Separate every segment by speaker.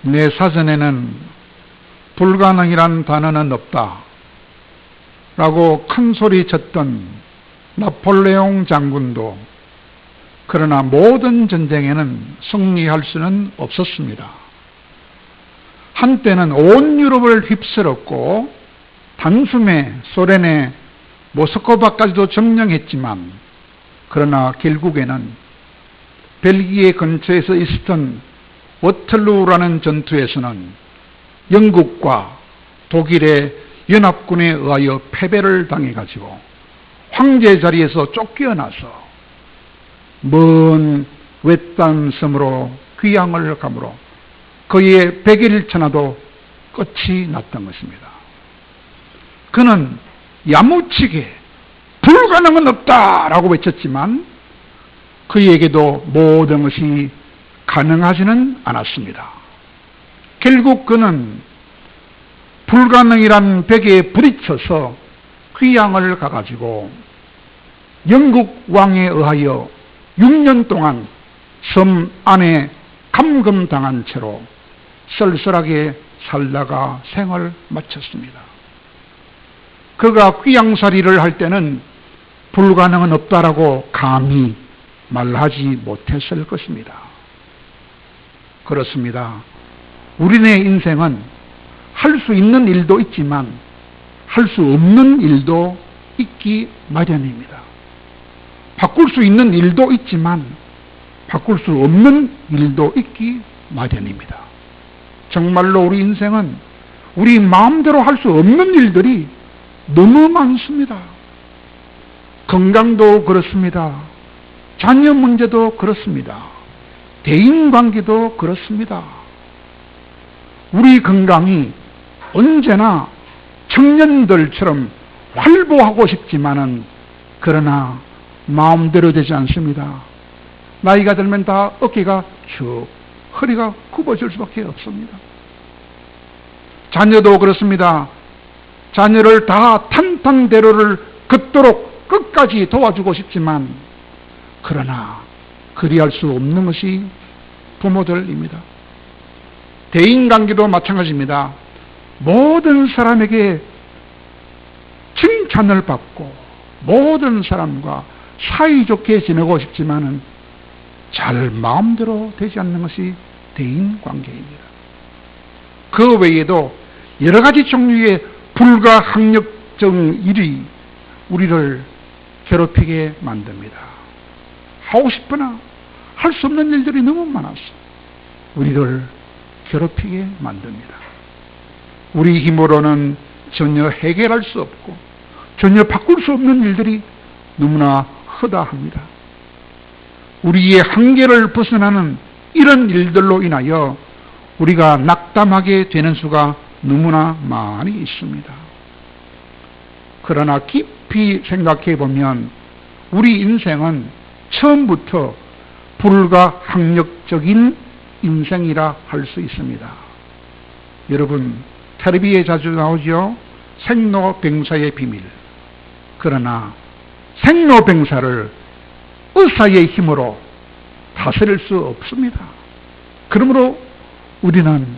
Speaker 1: 내 사전에는 불가능이란 단어는 없다 라고 큰 소리 쳤던 나폴레옹 장군도 그러나 모든 전쟁에는 승리할 수는 없었습니다. 한때는 온 유럽을 휩쓸었고 단숨에 소련의 모스크바까지도 점령했지만 그러나 결국에는 벨기에 근처에서 있었던 워털루라는 전투에서는 영국과 독일의 연합군에 의하여 패배를 당해가지고 황제 자리에서 쫓겨나서 먼 외딴 섬으로 귀향을 가므로 그의 백일천하도 끝이 났던 것입니다. 그는 야무지게 불가능은 없다라고 외쳤지만 그에게도 모든 것이 가능하지는 않았습니다. 결국 그는 불가능이란 벽에 부딪혀서 귀향을 가가지고 영국 왕에 의하여 6년 동안 섬 안에 감금당한 채로 쓸쓸하게 살다가 생을 마쳤습니다. 그가 귀양살이를 할 때는 불가능은 없다라고 감히 말하지 못했을 것입니다. 그렇습니다. 우리네 인생은 할 수 있는 일도 있지만 할 수 없는 일도 있기 마련입니다. 바꿀 수 있는 일도 있지만 바꿀 수 없는 일도 있기 마련입니다. 정말로 우리 인생은 우리 마음대로 할 수 없는 일들이 너무 많습니다. 건강도 그렇습니다. 자녀 문제도 그렇습니다. 대인관계도 그렇습니다. 우리 건강이 언제나 청년들처럼 활보하고 싶지만은 그러나 마음대로 되지 않습니다. 나이가 들면 다 어깨가 쭉 허리가 굽어질 수밖에 없습니다. 자녀도 그렇습니다. 자녀를 다 탄탄대로를 걷도록 끝까지 도와주고 싶지만 그러나 그리할 수 없는 것이 부모들입니다. 대인관계도 마찬가지입니다. 모든 사람에게 칭찬을 받고 모든 사람과 사이좋게 지내고 싶지만은 잘 마음대로 되지 않는 것이 대인관계입니다. 그 외에도 여러 가지 종류의 불가항력적 일이 우리를 괴롭히게 만듭니다. 하고 싶으나 할 수 없는 일들이 너무 많아서 우리를 괴롭히게 만듭니다. 우리 힘으로는 전혀 해결할 수 없고 전혀 바꿀 수 없는 일들이 너무나 허다합니다. 우리의 한계를 벗어나는 이런 일들로 인하여 우리가 낙담하게 되는 수가 너무나 많이 있습니다. 그러나 깊이 생각해 보면 우리 인생은 처음부터 불가항력적인 인생이라 할 수 있습니다. 여러분 텔레비에 자주 나오죠. 생로병사의 비밀. 그러나 생로병사를 의사의 힘으로 다스릴 수 없습니다. 그러므로 우리는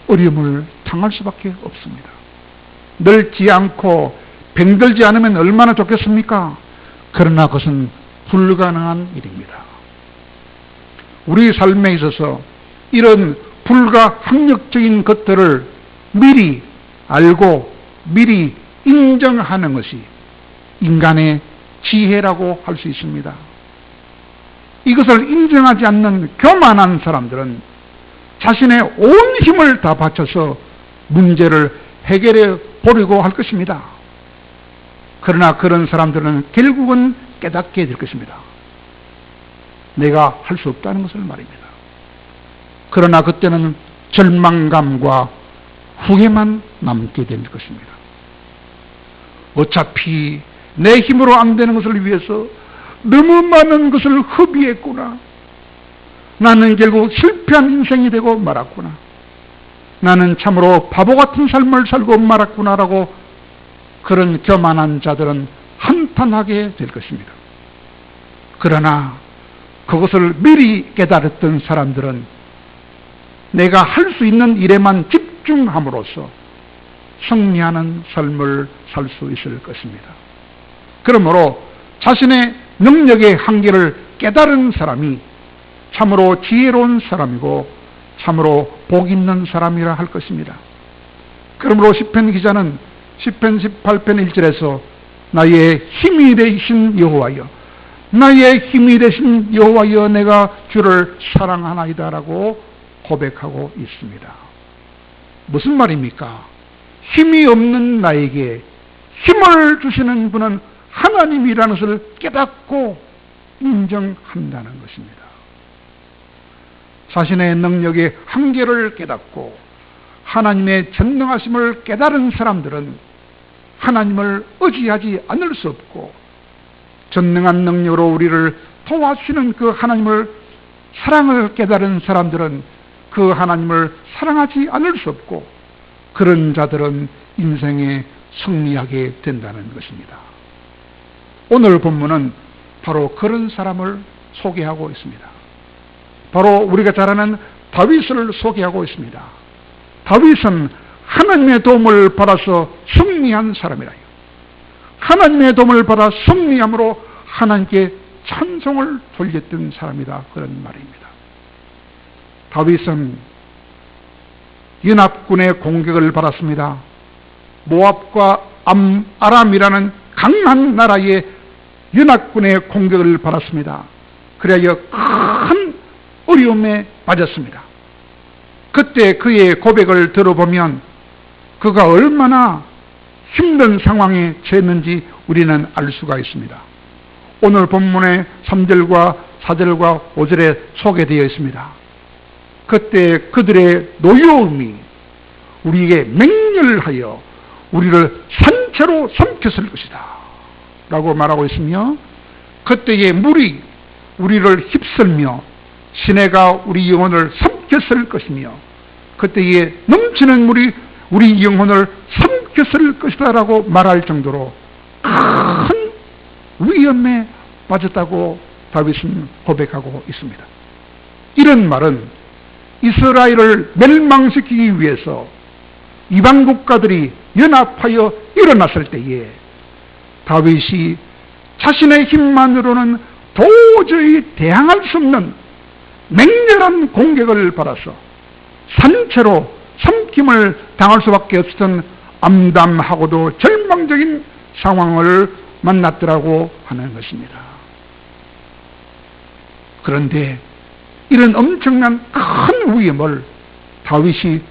Speaker 1: 어려움을 당할 수밖에 없습니다. 늙지 않고 병들지 않으면 얼마나 좋겠습니까? 그러나 그것은 불가능한 일입니다. 우리 삶에 있어서 이런 불가항력적인 것들을 미리 알고 미리 인정하는 것이 인간의 지혜라고 할 수 있습니다. 이것을 인정하지 않는 교만한 사람들은 자신의 온 힘을 다 바쳐서 문제를 해결해 보려고 할 것입니다. 그러나 그런 사람들은 결국은 깨닫게 될 것입니다. 내가 할 수 없다는 것을 말입니다. 그러나 그때는 절망감과 후회만 남게 될 것입니다. 어차피 내 힘으로 안 되는 것을 위해서 너무 많은 것을 허비했구나. 나는 결국 실패한 인생이 되고 말았구나. 나는 참으로 바보 같은 삶을 살고 말았구나라고 그런 교만한 자들은 한탄하게 될 것입니다. 그러나 그것을 미리 깨달았던 사람들은 내가 할 수 있는 일에만 집중함으로써 승리하는 삶을 살 수 있을 것입니다. 그러므로 자신의 능력의 한계를 깨달은 사람이 참으로 지혜로운 사람이고 참으로 복 있는 사람이라 할 것입니다. 그러므로 시편 기자는 시편 18편 1절에서 나의 힘이 되신 여호와여, 나의 힘이 되신 여호와여, 내가 주를 사랑하나이다 라고 고백하고 있습니다. 무슨 말입니까? 힘이 없는 나에게 힘을 주시는 분은 하나님이라는 것을 깨닫고 인정한다는 것입니다. 자신의 능력의 한계를 깨닫고 하나님의 전능하심을 깨달은 사람들은 하나님을 의지하지 않을 수 없고, 전능한 능력으로 우리를 도와주시는 그 하나님을 사랑을 깨달은 사람들은 그 하나님을 사랑하지 않을 수 없고, 그런 자들은 인생에 승리하게 된다는 것입니다. 오늘 본문은 바로 그런 사람을 소개하고 있습니다. 바로 우리가 잘 아는 다윗을 소개하고 있습니다. 다윗은 하나님의 도움을 받아서 승리한 사람이라요. 하나님의 도움을 받아 승리함으로 하나님께 찬송을 돌렸던 사람이다, 그런 말입니다. 다윗은 연합군의 공격을 받았습니다. 모압과 아람이라는 강한 나라의 연합군의 공격을 받았습니다. 그래야 큰 어려움에 빠졌습니다. 그때 그의 고백을 들어보면 그가 얼마나 힘든 상황에 처했는지 우리는 알 수가 있습니다. 오늘 본문의 3절과 4절과 5절에 소개되어 있습니다. 그때 그들의 노여움이 우리에게 맹렬하여 우리를 산채로 삼켰을 것이다 라고 말하고 있으며, 그때의 물이 우리를 휩쓸며 시내가 우리 영혼을 삼켰을 것이며, 그때의 넘치는 물이 우리 영혼을 삼켰을 것이다 라고 말할 정도로 큰 위험에 빠졌다고 다윗은 고백하고 있습니다. 이런 말은 이스라엘을 멸망시키기 위해서 이방 국가들이 연합하여 일어났을 때에 다윗이 자신의 힘만으로는 도저히 대항할 수 없는 맹렬한 공격을 받아서 산채로 삼킴을 당할 수밖에 없었던 암담하고도 절망적인 상황을 만났더라고 하는 것입니다. 그런데 이런 엄청난 큰 위험을 다윗이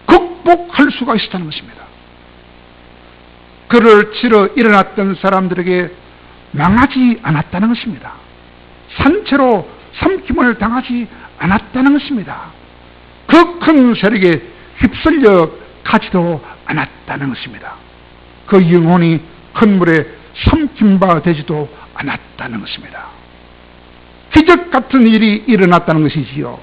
Speaker 1: 극복할 수가 있었다는 것입니다. 그를 치러 일어났던 사람들에게 망하지 않았다는 것입니다. 산채로 삼킴을 당하지 않았다는 것입니다. 그 큰 세력에 휩쓸려 가지도 않았다는 것입니다. 그 영혼이 큰 물에 삼킴바 되지도 않았다는 것입니다. 기적 같은 일이 일어났다는 것이지요.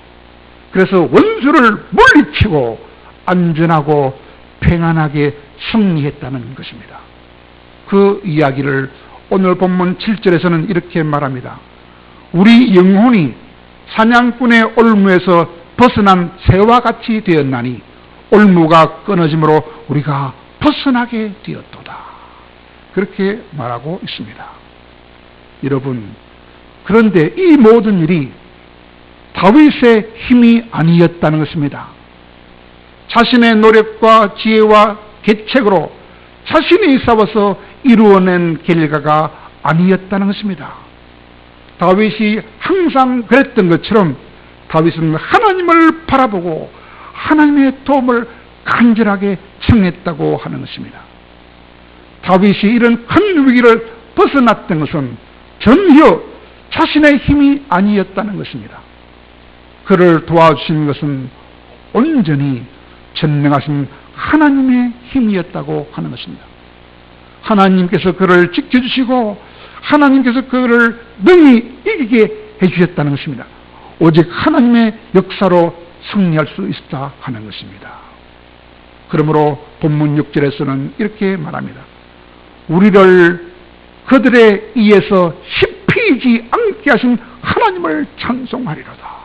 Speaker 1: 그래서 원수를 물리치고 안전하고 평안하게 승리했다는 것입니다. 그 이야기를 오늘 본문 7절에서는 이렇게 말합니다. 우리 영혼이 사냥꾼의 올무에서 벗어난 새와 같이 되었나니 올무가 끊어짐으로 우리가 벗어나게 되었도다. 그렇게 말하고 있습니다. 여러분, 그런데 이 모든 일이 다윗의 힘이 아니었다는 것입니다. 자신의 노력과 지혜와 계책으로 자신이 싸워서 이루어낸 결과가 아니었다는 것입니다. 다윗이 항상 그랬던 것처럼 다윗은 하나님을 바라보고 하나님의 도움을 간절하게 청했다고 하는 것입니다. 다윗이 이런 큰 위기를 벗어났던 것은 전혀 자신의 힘이 아니었다는 것입니다. 그를 도와주신 것은 온전히 전능하신 하나님의 힘이었다고 하는 것입니다. 하나님께서 그를 지켜주시고 하나님께서 그를 능히 이기게 해주셨다는 것입니다. 오직 하나님의 역사로 승리할 수 있다 하는 것입니다. 그러므로 본문 6절에서는 이렇게 말합니다. 우리를 그들에 의해서 씹히지 않게 하신 하나님을 찬송하리로다.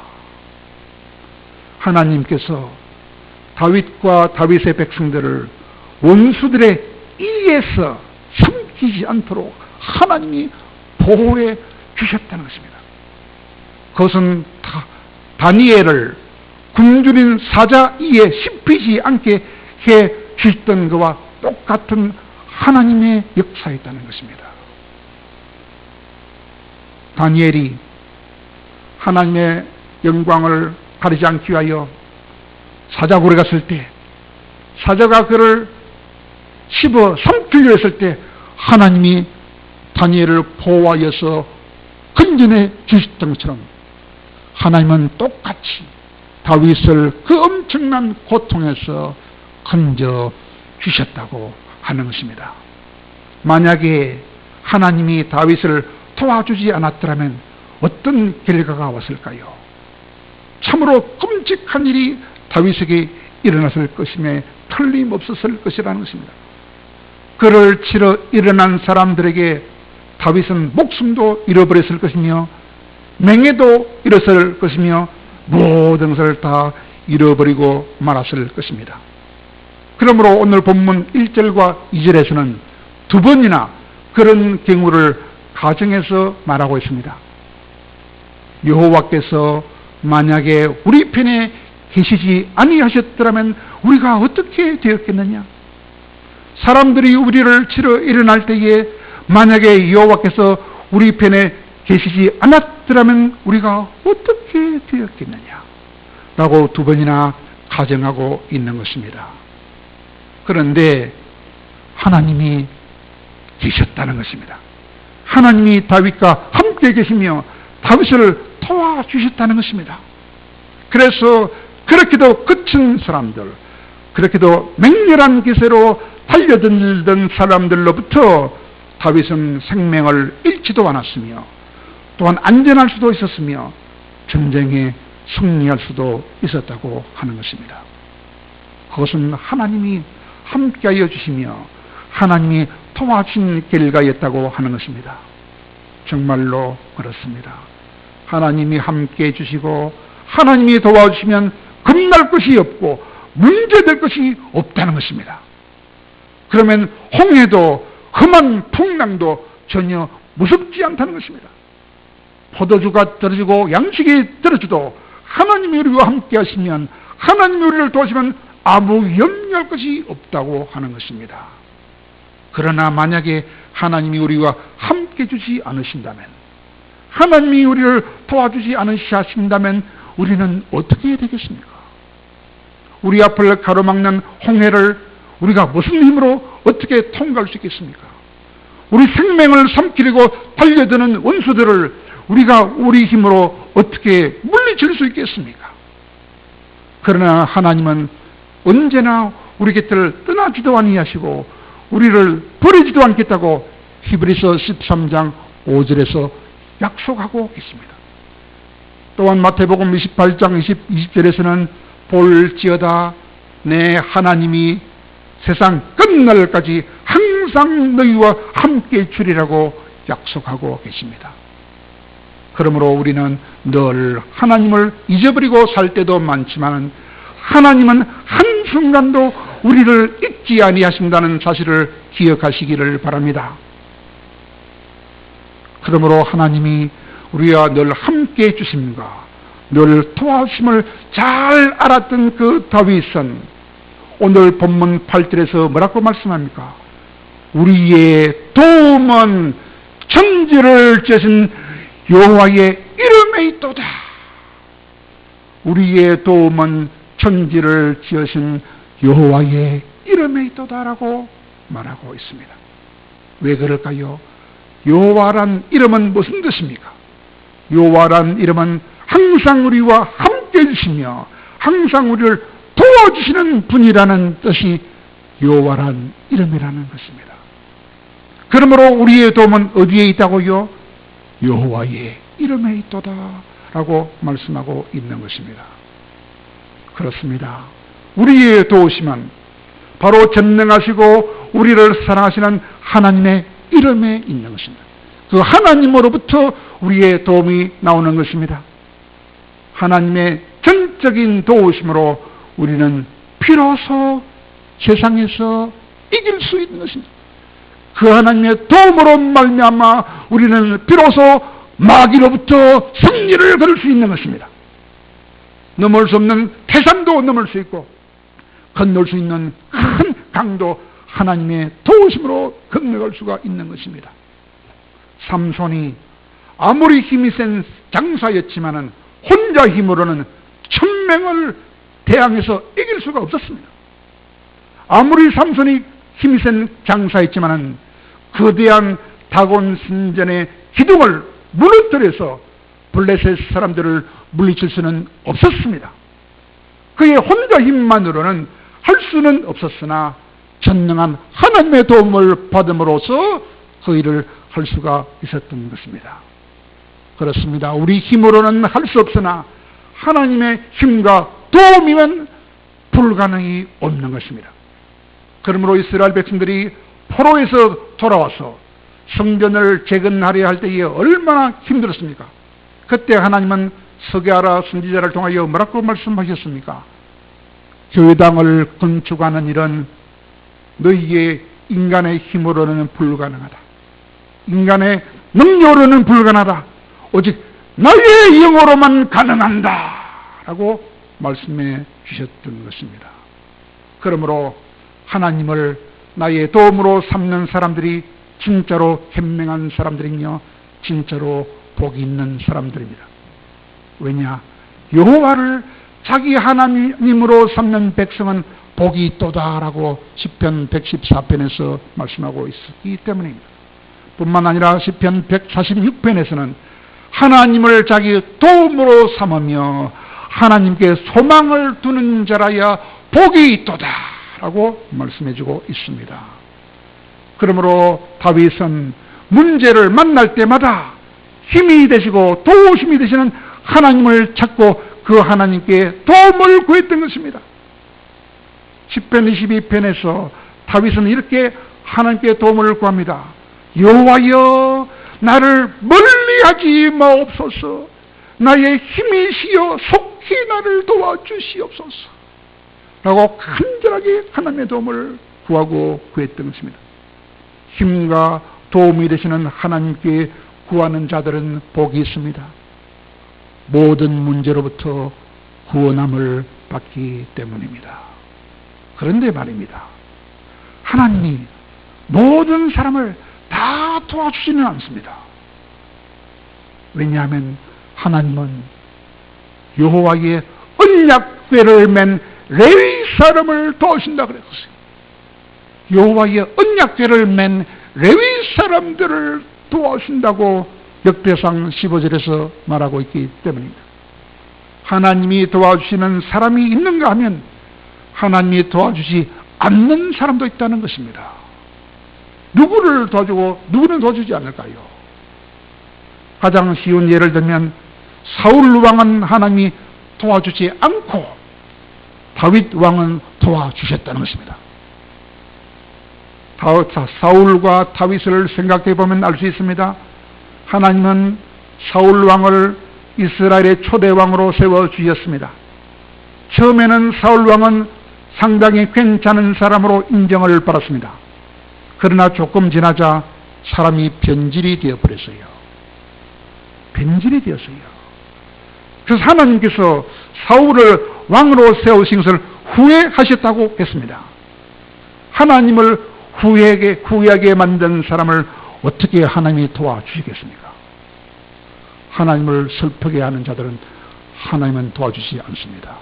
Speaker 1: 하나님께서 다윗과 다윗의 백성들을 원수들의 이에서 삼키지 않도록 하나님이 보호해 주셨다는 것입니다. 그것은 다니엘을 굶주린 사자 이에 씹히지 않게 해 주셨던 것과 똑같은 하나님의 역사였다는 것입니다. 다니엘이 하나님의 영광을 가리지 않기 위하여 사자굴에 갔을 때, 사자가 그를 씹어 삼키려 했을 때 하나님이 다니엘을 보호하여서 건져내 주셨던 것처럼 하나님은 똑같이 다윗을 그 엄청난 고통에서 건져 주셨다고 하는 것입니다. 만약에 하나님이 다윗을 도와주지 않았더라면 어떤 결과가 왔을까요? 참으로 끔찍한 일이 다윗에게 일어났을 것임에 틀림없었을 것이라는 것입니다. 그를 치러 일어난 사람들에게 다윗은 목숨도 잃어버렸을 것이며 명예도 잃었을 것이며 모든 것을 다 잃어버리고 말았을 것입니다. 그러므로 오늘 본문 1절과 2절에서는 두 번이나 그런 경우를 가정해서 말하고 있습니다. 여호와께서 만약에 우리 편에 계시지 아니하셨더라면 우리가 어떻게 되었겠느냐? 사람들이 우리를 치러 일어날 때에 만약에 여호와께서 우리 편에 계시지 않았더라면 우리가 어떻게 되었겠느냐? 라고 두 번이나 가정하고 있는 것입니다. 그런데 하나님이 계셨다는 것입니다. 하나님이 다윗과 함께 계시며 다윗을 도와주셨다는 것입니다. 그래서 그렇게도 그친 사람들, 그렇게도 맹렬한 기세로 달려들던 사람들로부터 다윗은 생명을 잃지도 않았으며 또한 안전할 수도 있었으며 전쟁에 승리할 수도 있었다고 하는 것입니다. 그것은 하나님이 함께하여 주시며 하나님이 도와주신 결과였다고 하는 것입니다. 정말로 그렇습니다. 하나님이 함께해 주시고 하나님이 도와주시면 겁날 것이 없고 문제될 것이 없다는 것입니다. 그러면 홍해도 험한 풍랑도 전혀 무섭지 않다는 것입니다. 포도주가 떨어지고 양식이 떨어져도 하나님이 우리와 함께 하시면, 하나님이 우리를 도와주시면 아무 염려할 것이 없다고 하는 것입니다. 그러나 만약에 하나님이 우리와 함께 주지 않으신다면, 하나님이 우리를 도와주지 않으신다면 우리는 어떻게 해야 되겠습니까? 우리 앞을 가로막는 홍해를 우리가 무슨 힘으로 어떻게 통과할 수 있겠습니까? 우리 생명을 삼키려고 달려드는 원수들을 우리가 우리 힘으로 어떻게 물리칠 수 있겠습니까? 그러나 하나님은 언제나 우리 곁을 떠나지도 아니하시고 우리를 버리지도 않겠다고 히브리서 13장 5절에서 약속하고 있습니다. 또한 마태복음 28장 20절에서는 볼지어다 내 하나님이 세상 끝날까지 항상 너희와 함께 주리라고 약속하고 계십니다. 그러므로 우리는 늘 하나님을 잊어버리고 살 때도 많지만 하나님은 한순간도 우리를 잊지 아니하신다는 사실을 기억하시기를 바랍니다. 그러므로 하나님이 우리와 늘 함께 해주심과 늘 도와주심을 잘 알았던 그 다윗은 오늘 본문 8절에서 뭐라고 말씀합니까? 우리의 도움은 천지를 지으신 여호와의 이름에 있도다. 우리의 도움은 천지를 지으신 여호와의 이름에 있도다라고 말하고 있습니다. 왜 그럴까요? 여호와란 이름은 무슨 뜻입니까? 여호와란 이름은 항상 우리와 함께 해주시며 항상 우리를 도와주시는 분이라는 뜻이 여호와란 이름이라는 것입니다. 그러므로 우리의 도움은 어디에 있다고요? 여호와의 이름에 있도다 라고 말씀하고 있는 것입니다. 그렇습니다. 우리의 도우심은 바로 전능하시고 우리를 사랑하시는 하나님의 이름에 있는 것입니다. 그 하나님으로부터 우리의 도움이 나오는 것입니다. 하나님의 전적 극적인 도우심으로 우리는 비로소 세상에서 이길 수 있는 것입니다. 그 하나님의 도움으로 말미암아 우리는 비로소 마귀로부터 승리를 거둘 수 있는 것입니다. 넘을 수 없는 태산도 넘을 수 있고 건널 수 있는 큰 강도 하나님의 도우심으로 건너갈 수가 있는 것입니다. 삼손이 아무리 힘이 센 장사였지만은 혼자 힘으로는 1000명을 대항해서 이길 수가 없었습니다. 아무리 삼손이 힘이 센 장사였지만은 거대한 다곤 신전의 기둥을 무너뜨려서 블레셋 사람들을 물리칠 수는 없었습니다. 그의 혼자 힘만으로는 할 수는 없었으나 전능한 하나님의 도움을 받음으로써 그 일을 할 수가 있었던 것입니다. 그렇습니다. 우리 힘으로는 할 수 없으나 하나님의 힘과 도움이면 불가능이 없는 것입니다. 그러므로 이스라엘 백성들이 포로에서 돌아와서 성전을 재건하려 할 때에 얼마나 힘들었습니까? 그때 하나님은 스게랴 선지자를 통하여 뭐라고 말씀하셨습니까? 교회당을 건축하는 일은 너희의 인간의 힘으로는 불가능하다. 인간의 능력으로는 불가능하다. 오직 나의 영으로만 가능한다 라고 말씀해 주셨던 것입니다. 그러므로 하나님을 나의 도움으로 삼는 사람들이 진짜로 현명한 사람들이며 진짜로 복이 있는 사람들입니다. 왜냐? 여호와를 자기 하나님으로 삼는 백성은 복이 있도다라고 시편 114편에서 말씀하고 있기 때문입니다. 뿐만 아니라 시편 146편에서는 하나님을 자기 도움으로 삼으며 하나님께 소망을 두는 자라야 복이 있도다라고 말씀해주고 있습니다. 그러므로 다윗은 문제를 만날 때마다 힘이 되시고 도우심이 되시는 하나님을 찾고 그 하나님께 도움을 구했던 것입니다. 시편 22편에서 다윗은 이렇게 하나님께 도움을 구합니다. 여호와여 나를 멀리하지 마옵소서. 나의 힘이시여 속히 나를 도와주시옵소서 라고 간절하게 하나님의 도움을 구하고 구했던 것입니다. 힘과 도움이 되시는 하나님께 구하는 자들은 복이 있습니다. 모든 문제로부터 구원함을 받기 때문입니다. 그런데 말입니다. 하나님이 모든 사람을 다 도와주지는 않습니다. 왜냐하면 하나님은 여호와의 언약궤를 맨 레위 사람을 도우신다 그랬어요. 여호와의 언약궤를 맨 레위 사람들을 도와주신다고 역대상 15절에서 말하고 있기 때문입니다. 하나님이 도와주시는 사람이 있는가 하면 하나님이 도와주지 않는 사람도 있다는 것입니다. 누구를 도와주고 누구는 도와주지 않을까요? 가장 쉬운 예를 들면 사울 왕은 하나님이 도와주지 않고 다윗 왕은 도와주셨다는 것입니다. 사울과 다윗을 생각해 보면 알 수 있습니다. 하나님은 사울 왕을 이스라엘의 초대 왕으로 세워 주셨습니다. 처음에는 사울 왕은 상당히 괜찮은 사람으로 인정을 받았습니다. 그러나 조금 지나자 사람이 변질이 되어버렸어요. 변질이 되었어요. 그래서 하나님께서 사울을 왕으로 세우신 것을 후회하셨다고 했습니다. 하나님을 후회하게 만든 사람을 어떻게 하나님이 도와주시겠습니까? 하나님을 슬프게 하는 자들은 하나님은 도와주지 않습니다.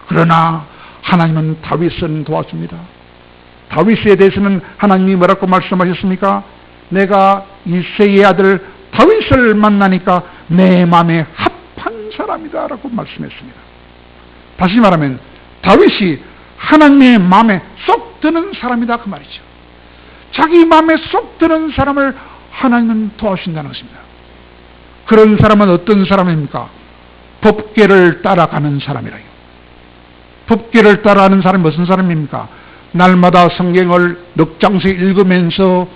Speaker 1: 그러나 하나님은 다윗은 도와줍니다. 다윗에 대해서는 하나님이 뭐라고 말씀하셨습니까? 내가 이새의 아들 다윗을 만나니까 내 마음에 합한 사람이다 라고 말씀했습니다. 다시 말하면 다윗이 하나님의 마음에 쏙 드는 사람이다 그 말이죠. 자기 마음에 쏙 드는 사람을 하나님은 도와주신다는 것입니다. 그런 사람은 어떤 사람입니까? 법궤를 따라가는 사람이라요. 법궤를 따라가는 사람이 무슨 사람입니까? 날마다 성경을 넉 장씩 읽으면서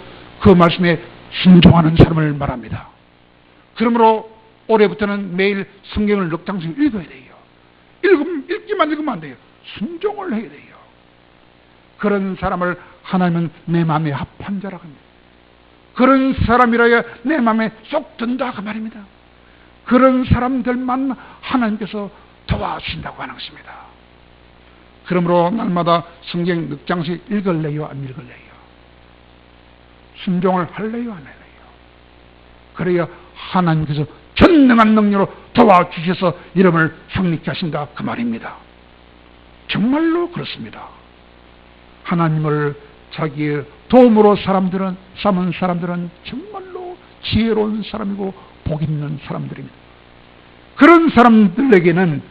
Speaker 1: 그 말씀에 순종하는 사람을 말합니다. 그러므로 올해부터는 매일 성경을 넉 장씩 읽어야 돼요. 읽기만 읽으면 안 돼요. 순종을 해야 돼요. 그런 사람을 하나님은 내 마음에 합한 자라고 합니다. 그런 사람이라야 내 마음에 쏙 든다 그 말입니다. 그런 사람들만 하나님께서 도와주신다고 하는 것입니다. 그러므로 날마다 성경 몇 장씩 읽을래요? 안 읽을래요? 순종을 할래요? 안 할래요? 그래야 하나님께서 전능한 능력으로 도와주셔서 이름을 성립케 하신다 그 말입니다. 정말로 그렇습니다. 하나님을 자기의 도움으로 삼은 사람들은 정말로 지혜로운 사람이고 복 있는 사람들입니다. 그런 사람들에게는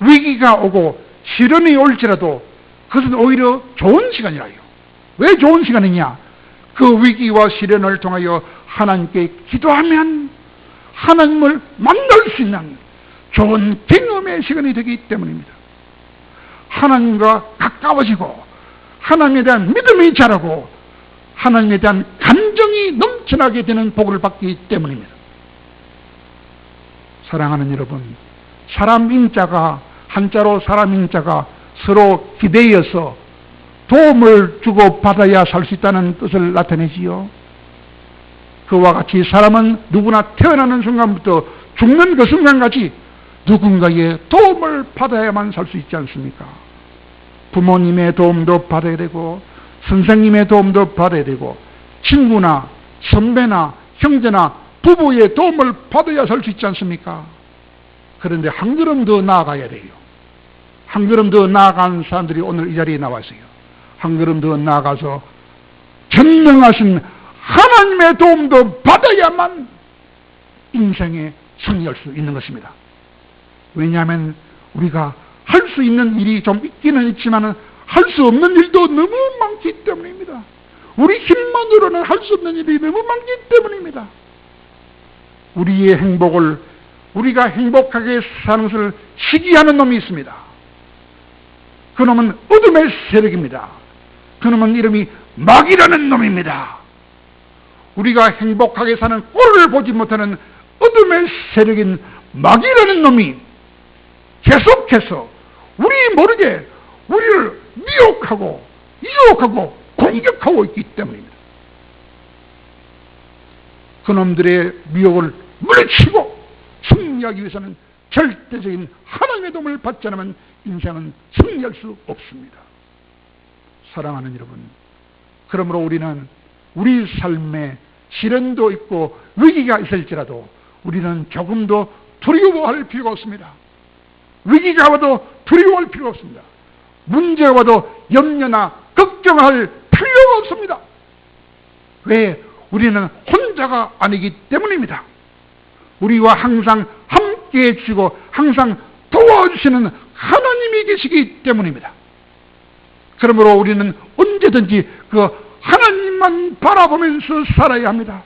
Speaker 1: 위기가 오고 시련이 올지라도 그것은 오히려 좋은 시간이라요. 왜 좋은 시간이냐? 그 위기와 시련을 통하여 하나님께 기도하면 하나님을 만날 수 있는 좋은 경험의 시간이 되기 때문입니다. 하나님과 가까워지고 하나님에 대한 믿음이 자라고 하나님에 대한 감정이 넘쳐나게 되는 복을 받기 때문입니다. 사랑하는 여러분, 사람인자가 한자로 사람인자가 서로 기대어서 도움을 주고 받아야 살 수 있다는 뜻을 나타내지요. 그와 같이 사람은 누구나 태어나는 순간부터 죽는 그 순간까지 누군가의 도움을 받아야만 살 수 있지 않습니까? 부모님의 도움도 받아야 되고 선생님의 도움도 받아야 되고 친구나 선배나 형제나 부부의 도움을 받아야 살 수 있지 않습니까? 그런데 한 걸음 더 나아가야 돼요. 한 걸음 더 나아간 사람들이 오늘 이 자리에 나와 있어요. 한 걸음 더 나아가서 전능하신 하나님의 도움도 받아야만 인생에 승리할 수 있는 것입니다. 왜냐하면 우리가 할 수 있는 일이 좀 있기는 있지만 할 수 없는 일도 너무 많기 때문입니다. 우리 힘만으로는 할 수 없는 일이 너무 많기 때문입니다. 우리의 행복을 우리가 행복하게 사는 것을 시기하는 놈이 있습니다. 그 놈은 어둠의 세력입니다. 그 놈은 이름이 마귀라는 놈입니다. 우리가 행복하게 사는 꼴을 보지 못하는 어둠의 세력인 마귀라는 놈이 계속해서 우리 모르게 우리를 미혹하고 유혹하고 공격하고 있기 때문입니다. 그놈들의 미혹을 물리치고 승리하기 위해서는 절대적인 하나님의 도움을 받지 않으면 인생은 승리할 수 없습니다. 사랑하는 여러분, 그러므로 우리는 우리 삶에 시련도 있고 위기가 있을지라도 우리는 조금도 두려워할 필요가 없습니다. 위기가 와도 두려워할 필요가 없습니다. 문제가 와도 염려나 걱정할 필요가 없습니다. 왜? 우리는 혼자가 아니기 때문입니다. 우리와 항상 함께 해주시고 항상 도와주시는 하나님이 계시기 때문입니다. 그러므로 우리는 언제든지 그 하나님만 바라보면서 살아야 합니다.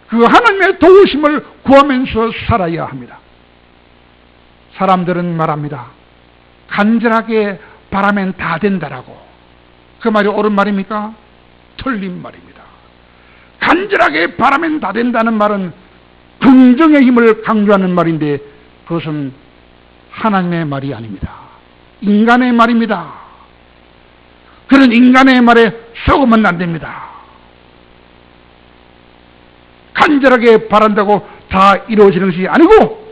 Speaker 1: 그 하나님의 도우심을 구하면서 살아야 합니다. 사람들은 말합니다. 간절하게 바라면 다 된다라고. 그 말이 옳은 말입니까? 틀린 말입니다. 간절하게 바라면 다 된다는 말은 긍정의 힘을 강조하는 말인데 그것은 하나님의 말이 아닙니다. 인간의 말입니다. 그런 인간의 말에 속으면 안 됩니다. 간절하게 바란다고 다 이루어지는 것이 아니고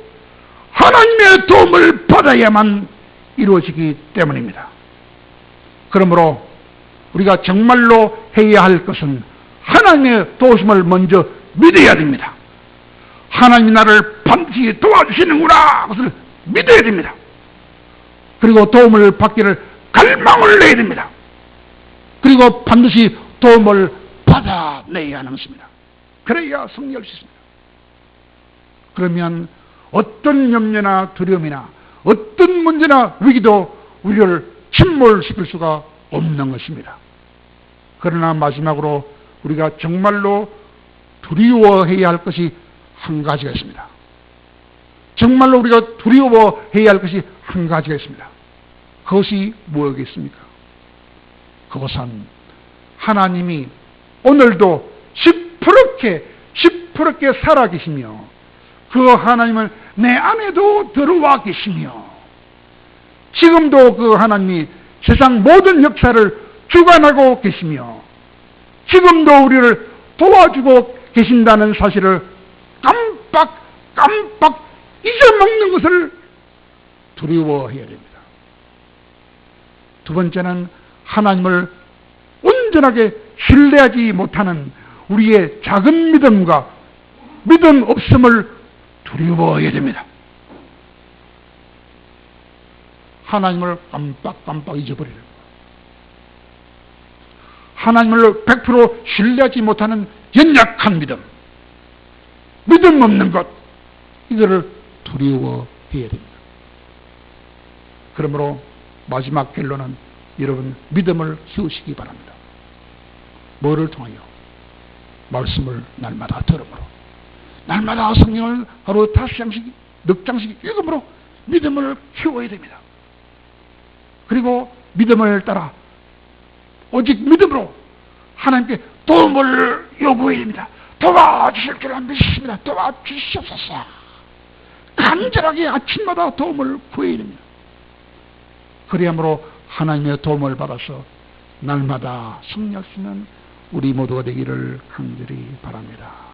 Speaker 1: 하나님의 도움을 받아야만 이루어지기 때문입니다. 그러므로 우리가 정말로 해야 할 것은 하나님의 도우심을 먼저 믿어야 됩니다. 하나님이 나를 반드시 도와주시는구나 그것을 믿어야 됩니다. 그리고 도움을 받기를 갈망을 내야 됩니다. 그리고 반드시 도움을 받아내야 하는 것입니다. 그래야 승리할 수 있습니다. 그러면 어떤 염려나 두려움이나 어떤 문제나 위기도 우리를 침몰시킬 수가 없는 것입니다. 그러나 마지막으로 우리가 정말로 두려워해야 할 것이 한 가지가 있습니다. 정말로 우리가 두려워해야 할 것이 한 가지가 있습니다. 그것이 무엇이겠습니까? 그것은 하나님이 오늘도 시퍼렇게 살아계시며 그 하나님은 내 안에도 들어와 계시며 지금도 그 하나님이 세상 모든 역사를 주관하고 계시며 지금도 우리를 도와주고 계신다는 사실을 깜빡 잊어먹는 것을 두려워해야 됩니다. 두 번째는 하나님을 온전하게 신뢰하지 못하는 우리의 작은 믿음과 믿음 없음을 두려워해야 됩니다. 하나님을 깜빡 잊어버리는 것. 하나님을 100% 신뢰하지 못하는 연약한 믿음 없는 것, 이거를 두려워해야 됩니다. 그러므로 마지막 결론은 여러분 믿음을 키우시기 바랍니다. 뭐를 통하여? 말씀을 날마다 들음으로, 날마다 성경을 하루 5장씩 6장씩 읽음으로 믿음을 키워야 됩니다. 그리고 믿음을 따라 오직 믿음으로 하나님께 도움을 요구해야 됩니다. 도와주실 줄 믿습니다. 도와주시옵소서. 간절하게 아침마다 도움을 구해야 됩니다. 그리함으로 하나님의 도움을 받아서 날마다 승리할 수 있는 우리 모두가 되기를 간절히 바랍니다.